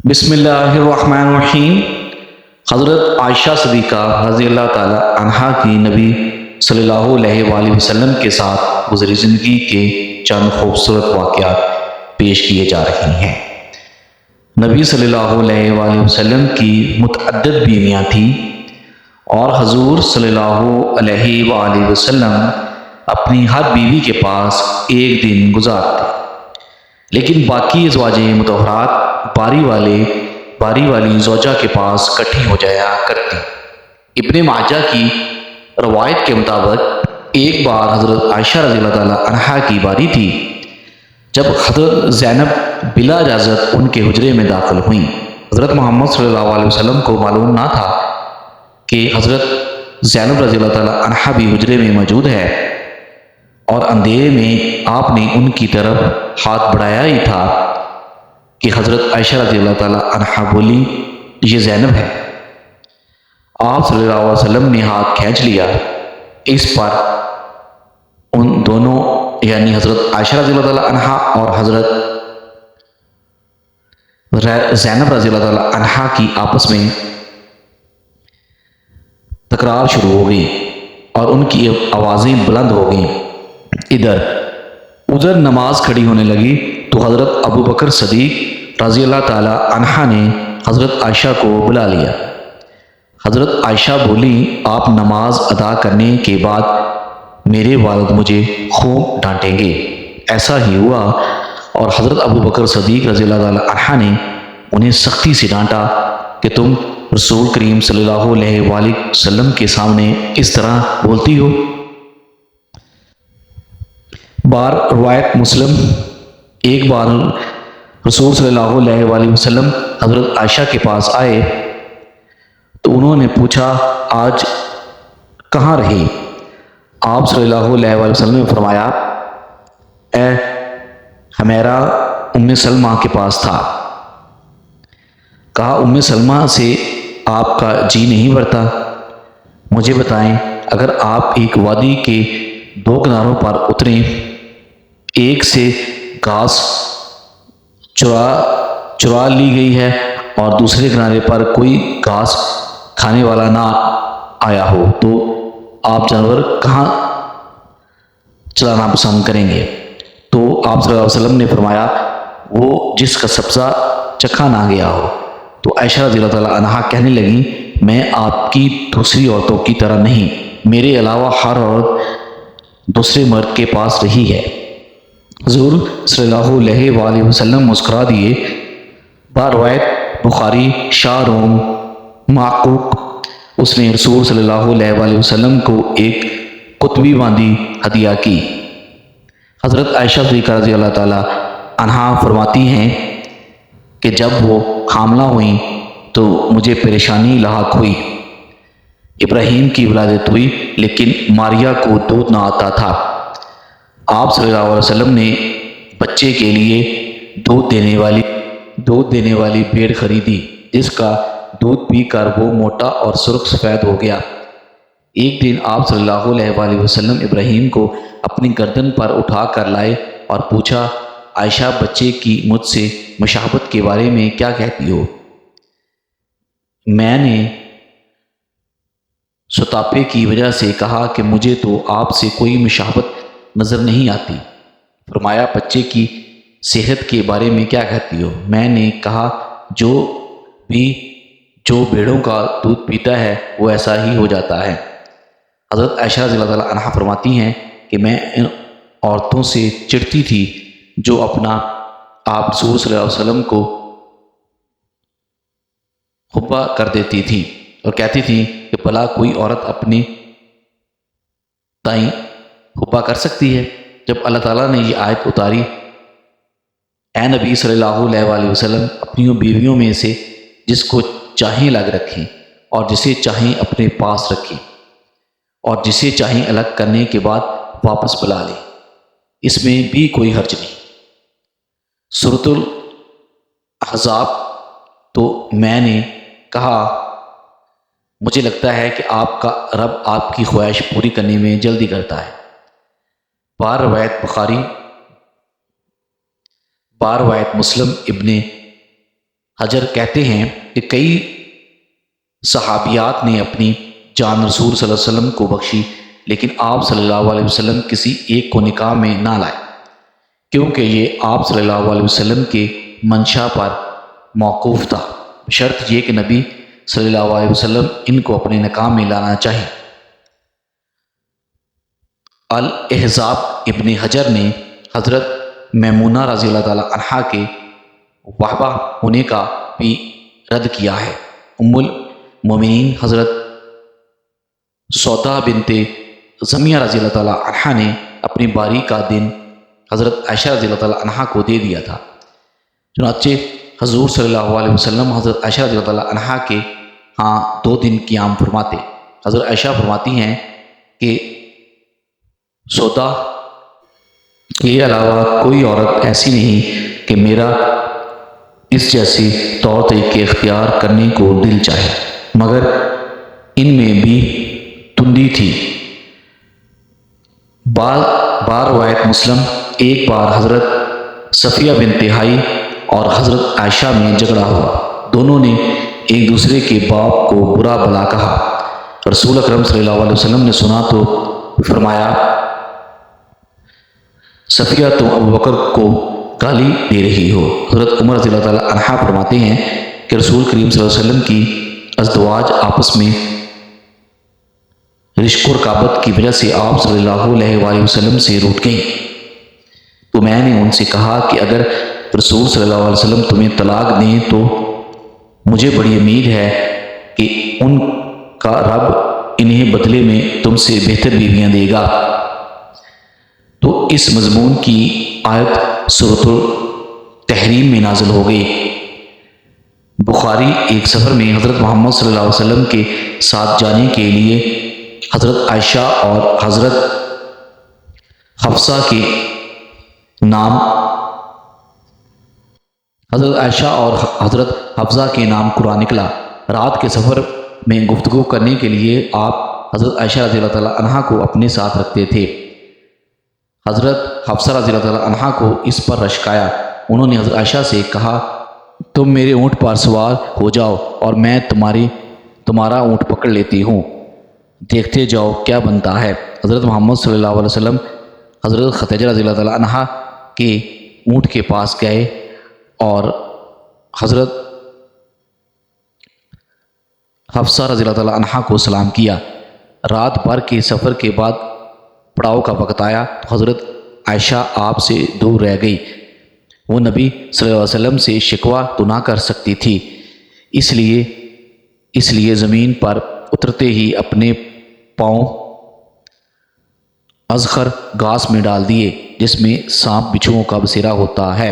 بسم اللہ الرحمن الرحیم۔ حضرت عائشہ صدیقہ رضی اللہ تعالی عنہا کی نبی صلی اللہ علیہ وآلہ وسلم کے ساتھ گزری زندگی کے چند خوبصورت واقعات پیش کیے جا رہے ہیں۔ نبی صلی اللہ علیہ وآلہ وسلم کی متعدد بیویاں تھیں اور حضور صلی اللہ علیہ وآلہ وسلم اپنی ہر بیوی کے پاس ایک دن گزارتے، لیکن باقی ازواج مطہرات باری والی زوجہ کے پاس کٹھی ہو جایا کرتی۔ ابن ماجہ کی روایت کے مطابق ایک بار حضرت عائشہ رضی اللہ تعالی عنہا کی باری تھی جب حضرت زینب بلا اجازت ان کے حجرے میں داخل ہوئیں۔ حضرت محمد صلی اللہ علیہ وسلم کو معلوم نہ تھا کہ حضرت زینب رضی اللہ تعالی عنہا بھی حجرے میں موجود ہے، اور اندھیرے میں آپ نے ان کی طرف ہاتھ بڑھایا ہی تھا کہ حضرت عائشہ رضی اللہ تعالی عنہا بولی، یہ زینب ہے۔ آپ صلی اللہ علیہ وسلم نے ہاتھ کھینچ لیا۔ اس پر ان دونوں یعنی حضرت عائشہ رضی اللہ تعالی عنہا اور حضرت زینب رضی اللہ تعالی عنہا کی آپس میں تکرار شروع ہو گئی اور ان کی آوازیں بلند ہو گئیں۔ ادھر نماز کھڑی ہونے لگی تو حضرت ابو بکر صدیق رضی اللہ تعالی عنہ نے حضرت عائشہ کو بلا لیا۔ حضرت عائشہ بولی، آپ نماز ادا کرنے کے بعد میرے والد مجھے خوب ڈانٹیں گے۔ ایسا ہی ہوا اور حضرت ابو بکر صدیق رضی اللہ تعالی عنہ نے انہیں سختی سے ڈانٹا کہ تم رسول کریم صلی اللہ علیہ وآلہ وسلم کے سامنے اس طرح بولتی ہو۔ بار روایت مسلم، ایک بار رسول صلی اللہ علیہ وآلہ وسلم حضرت عائشہ کے پاس آئے تو انہوں نے پوچھا، آج کہاں رہی؟ آپ صلی اللہ علیہ وآلہ وسلم نے فرمایا، اے حمیرہ ام سلمہ کے پاس تھا۔ کہا، ام سلمہ سے آپ کا جی نہیں بھرتا؟ مجھے بتائیں، اگر آپ ایک وادی کے دو کناروں پر اتریں، ایک سے گھاس چرا لی گئی ہے اور دوسرے کنارے پر کوئی گھاس کھانے والا نہ آیا ہو، تو آپ جانور کہاں چلانا پسند کریں گے؟ تو آپ صلی اللہ علیہ وسلم نے فرمایا، وہ جس کا سبزہ چکھا نہ گیا ہو۔ تو عائشہ رضی اللہ تعالی عنہا کہنے لگیں، میں آپ کی دوسری عورتوں کی طرح نہیں، میرے علاوہ ہر عورت دوسرے مرد کے پاس رہی ہے۔ حضور صلی اللہ علیہ وآلہ وسلم مسکرا دیے۔ باروایت بخاری شاہ روم معقوق، اس نے رسول صلی اللہ علیہ وآلہ وسلم کو ایک قطبی باندھی ہدیہ کی۔ حضرت عائشہ صدیقہ رضی اللہ تعالی عنہا فرماتی ہیں کہ جب وہ حاملہ ہوئیں تو مجھے پریشانی لاحق ہوئی۔ ابراہیم کی ولادت ہوئی لیکن ماریا کو دودھ نہ آتا تھا۔ آپ صلی اللہ علیہ وسلم نے بچے کے لیے دودھ دینے والی بھیڑ خریدی، جس کا دودھ پی کر وہ موٹا اور سرخ سفید ہو گیا۔ ایک دن آپ صلی اللہ علیہ وآلہ وسلم ابراہیم کو اپنی گردن پر اٹھا کر لائے اور پوچھا، عائشہ بچے کی مجھ سے مشابہت کے بارے میں کیا کہتی ہو؟ میں نے سوتاپے کی وجہ سے کہا کہ مجھے تو آپ سے کوئی مشابہت نظر نہیں آتی۔ فرمایا، بچے کی صحت کے بارے میں کیا کہتی ہو؟ میں نے کہا، جو بھیڑوں کا دودھ پیتا ہے وہ ایسا ہی ہو جاتا ہے۔ حضرت عائشہ رضی اللہ تعالی عنہا فرماتی ہیں کہ میں ان عورتوں سے چڑھتی تھی جو اپنا آپ رسول صلی اللہ علیہ وسلم کو حبا کر دیتی تھی اور کہتی تھی کہ بھلا کوئی عورت اپنی تائیں حبا کر سکتی ہے؟ جب اللہ تعالیٰ نے یہ آیت اتاری، اے نبی صلی اللہ علیہ وآلہ وسلم اپنی بیویوں میں سے جس کو چاہیں الگ رکھیں اور جسے چاہیں اپنے پاس رکھیں اور جسے چاہیں الگ کرنے کے بعد واپس بلا لیں، اس میں بھی کوئی حرج نہیں۔ سورۃ الاحزاب۔ تو میں نے کہا، مجھے لگتا ہے کہ آپ کا رب آپ کی خواہش پوری کرنے میں جلدی کرتا ہے۔ بار روایت مسلم ابن حجر کہتے ہیں کہ کئی صحابیات نے اپنی جان رسول صلی اللہ علیہ وسلم کو بخشی، لیکن آپ صلی اللہ علیہ وسلم کسی ایک کو نکاح میں نہ لائے، کیونکہ یہ آپ صلی اللہ علیہ وسلم کے منشا پر موقوف تھا، شرط یہ کہ نبی صلی اللہ علیہ وسلم ان کو اپنے نکاح میں لانا چاہیں۔ الاحزاب ابن حجر نے حضرت میمونہ رضی اللہ تعالی عنہا کے وہبہ ہونے کا بھی رد کیا ہے۔ ام المومنین حضرت سودا بنت زمیہ رضی اللہ تعالی عنہا نے اپنی باری کا دن حضرت عائشہ رضی اللہ تعالی عنہا کو دے دیا تھا، چنانچہ حضور صلی اللہ علیہ وسلم حضرت عائشہ رضی اللہ تعالی عنہا کے ہاں 2 دن قیام فرماتے۔ حضرت عائشہ فرماتی ہیں کہ سودا کے علاوہ کوئی عورت ایسی نہیں کہ میرا اس جیسی طور طریقے اختیار کرنے کو دل چاہے، مگر ان میں بھی تندی تھی۔ بار روایت مسلم، ایک بار حضرت صفیہ بنت حیی اور حضرت عائشہ میں جھگڑا ہوا، دونوں نے ایک دوسرے کے باپ کو برا بھلا کہا۔ رسول اکرم صلی اللہ علیہ وسلم نے سنا تو فرمایا، صفیہ تم ابوبکر کو گالی دے رہی ہو۔ حضرت عمر رضی اللہ تعالی عنہ فرماتے ہیں کہ رسول کریم صلی اللہ علیہ وسلم کی ازدواج آپس میں رشق و رقابت کی وجہ سے آپ صلی اللہ علیہ وآلہ وسلم سے روٹھ گئیں، تو میں نے ان سے کہا کہ اگر رسول صلی اللہ علیہ وسلم تمہیں طلاق دیں تو مجھے بڑی امید ہے کہ ان کا رب انہیں بدلے میں تم سے بہتر بیویاں دے گا۔ تو اس مضمون کی آیت سورۃ التحریم میں نازل ہو گئی۔ بخاری ایک سفر میں حضرت محمد صلی اللہ علیہ وسلم کے ساتھ جانے کے لیے حضرت عائشہ اور حضرت حفصہ کے نام قرآن نکلا۔ رات کے سفر میں گفتگو کرنے کے لیے آپ حضرت عائشہ رضی اللہ تعالی عنہا کو اپنے ساتھ رکھتے تھے۔ حضرت حفصہ رضی اللہ تعالی عنہا کو اس پر رشک آیا، انہوں نے حضرت عائشہ سے کہا، تم میرے اونٹ پر سوار ہو جاؤ اور میں تمہارا اونٹ پکڑ لیتی ہوں، دیکھتے جاؤ کیا بنتا ہے۔ حضرت محمد صلی اللہ علیہ وسلم حضرت خدیجہ رضی اللہ تعالی عنہا کے اونٹ کے پاس گئے اور حضرت حفصہ رضی اللہ تعالی عنہا کو سلام کیا۔ رات بھر کے سفر کے بعد پڑاؤ کا وقت آیا تو حضرت عائشہ آپ سے دور رہ گئی۔ وہ نبی صلی اللہ علیہ وسلم سے شکوہ تو نہ کر سکتی تھی، اس لیے زمین پر اترتے ہی اپنے پاؤں ازخر گھاس میں ڈال دیے جس میں سانپ بچھوؤں کا بسیرا ہوتا ہے،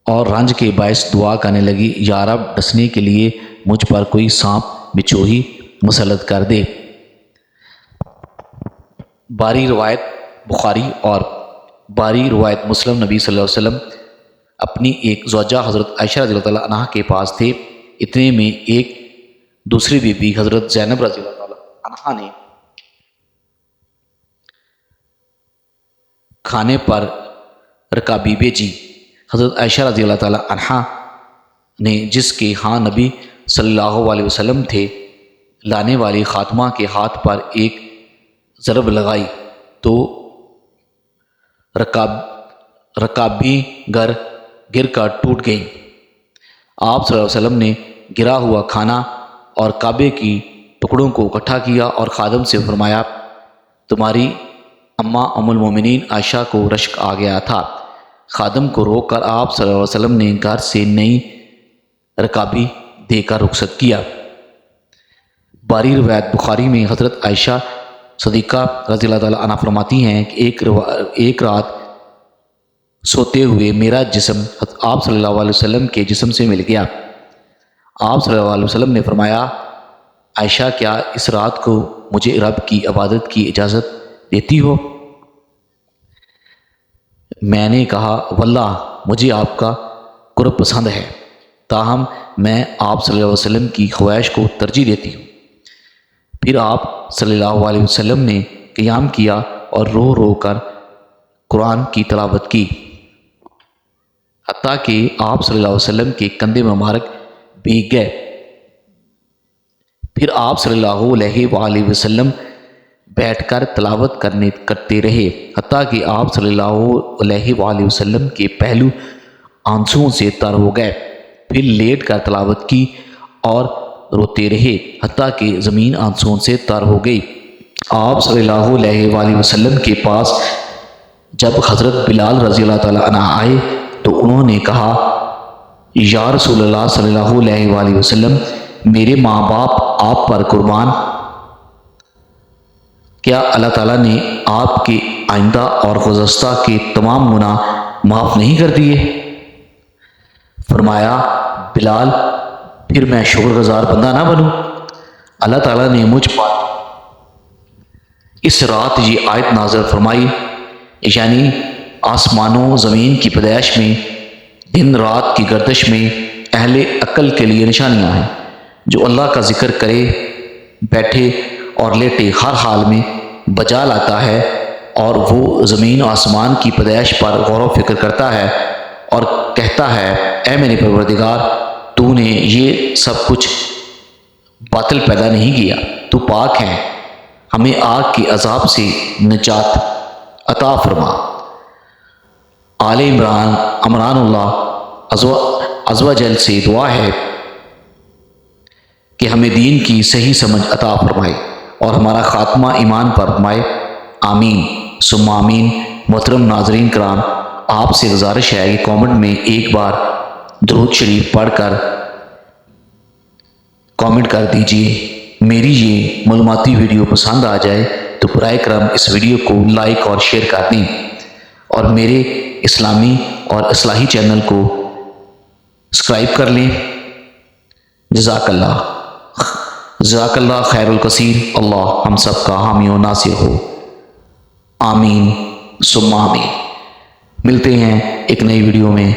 اور رنج کے باعث دعا کرنے لگی، یا رب ڈسنے کے لیے مجھ پر کوئی سانپ بچھو ہی مسلط کر دے۔ باری روایت بخاری اور باری روایت مسلم، نبی صلی اللہ علیہ وسلم اپنی ایک زوجہ حضرت عائشہ رضی اللہ تعالی عنہا کے پاس تھے، اتنے میں ایک دوسری بیوی حضرت زینب رضی اللہ تعالی عنہا نے کھانے پر رکابی بھیجی۔ حضرت عائشہ رضی اللہ تعالی عنہا نے جس کے ہاں نبی صلی اللہ علیہ وسلم تھے، لانے والی خاتمہ کے ہاتھ پر ایک ضرب لگائی تو رکابی گر کر ٹوٹ گئی۔ آپ صلی اللہ علیہ وسلم نے گرا ہوا کھانا اور کعبے کی ٹکڑوں کو اکٹھا کیا اور خادم سے فرمایا، تمہاری اماں ام المومنین عائشہ کو رشک آ گیا تھا۔ خادم کو روک کر آپ صلی اللہ علیہ وسلم نے گھر سے نئی رکابی دے کر رخصت کیا۔ باری روایت بخاری میں حضرت عائشہ صدیقہ رضی اللہ تعالی عنہ فرماتی ہیں کہ ایک رات سوتے ہوئے میرا جسم آپ صلی اللہ علیہ وسلم کے جسم سے مل گیا۔ آپ صلی اللہ علیہ وسلم نے فرمایا، عائشہ کیا اس رات کو مجھے رب کی عبادت کی اجازت دیتی ہو؟ میں نے کہا، واللہ مجھے آپ کا قرب پسند ہے، تاہم میں آپ صلی اللہ علیہ وسلم کی خواہش کو ترجیح دیتی ہوں۔ پھر آپ صلی اللہ علیہ وسلم نے قیام کیا اور رو رو کر قرآن کی تلاوت کی۔ حتیٰ کہ آپ صلی اللہ علیہ وسلم کے کندھے مبارک بھیگ گئے۔ پھر آپ صلی اللہ علیہ وآلہ وسلم بیٹھ کر تلاوت کرتے رہے حتیٰ کہ آپ صلی اللہ علیہ وآلہ وسلم کے پہلو آنسوؤں سے تر ہو گئے۔ پھر لیٹ کر تلاوت کی اور روتے رہے حتیٰ کہ زمین آنسوؤں سے تر ہو گئی۔ آپ صلی اللہ علیہ وآلہ وسلم کے پاس جب حضرت بلال رضی اللہ تعالیٰ عنہ آئے تو انہوں نے کہا، یا رسول اللہ صلی اللہ علیہ وآلہ وسلم، میرے ماں باپ آپ پر قربان، کیا اللہ تعالیٰ نے آپ کے آئندہ اور گزشتہ کے تمام گناہ معاف نہیں کر دیے؟ فرمایا، بلال، پھر میں شکر گزار بندہ نہ بنوں؟ اللہ تعالیٰ نے مجھ پر اس رات یہ آیت نازل فرمائی، یعنی آسمانوں زمین کی پیدائش میں، دن رات کی گردش میں اہل عقل کے لیے نشانیاں ہیں۔ جو اللہ کا ذکر کرے، بیٹھے اور لیٹے، ہر حال میں بجا لاتا ہے، اور وہ زمین و آسمان کی پیدائش پر غور و فکر کرتا ہے اور کہتا ہے، اے میرے پروردگار، تو نے یہ سب کچھ باطل پیدا نہیں کیا، تو پاک ہے، ہمیں آگ کے عذاب سے نجات عطا فرما۔ آل عمران اللہ عز و جل سے دعا ہے کہ ہمیں دین کی صحیح سمجھ عطا فرمائے اور ہمارا خاتمہ ایمان پر فرمائے، آمین ثم آمین۔ محترم ناظرین کرام، آپ سے گزارش ہے کہ کامنٹ میں ایک بار درود شریف پڑھ کر کامنٹ کر دیجئے۔ میری یہ معلوماتی ویڈیو پسند آ جائے تو برائے کرم اس ویڈیو کو لائک اور شیئر کر دیں، اور میرے اسلامی اور اصلاحی چینل کو سبسکرائب کر لیں۔ جزاک اللہ خیر الکثیر۔ اللہ ہم سب کا حامی و ناصر ہو، آمین ثم آمین۔ ملتے ہیں ایک نئی ویڈیو میں۔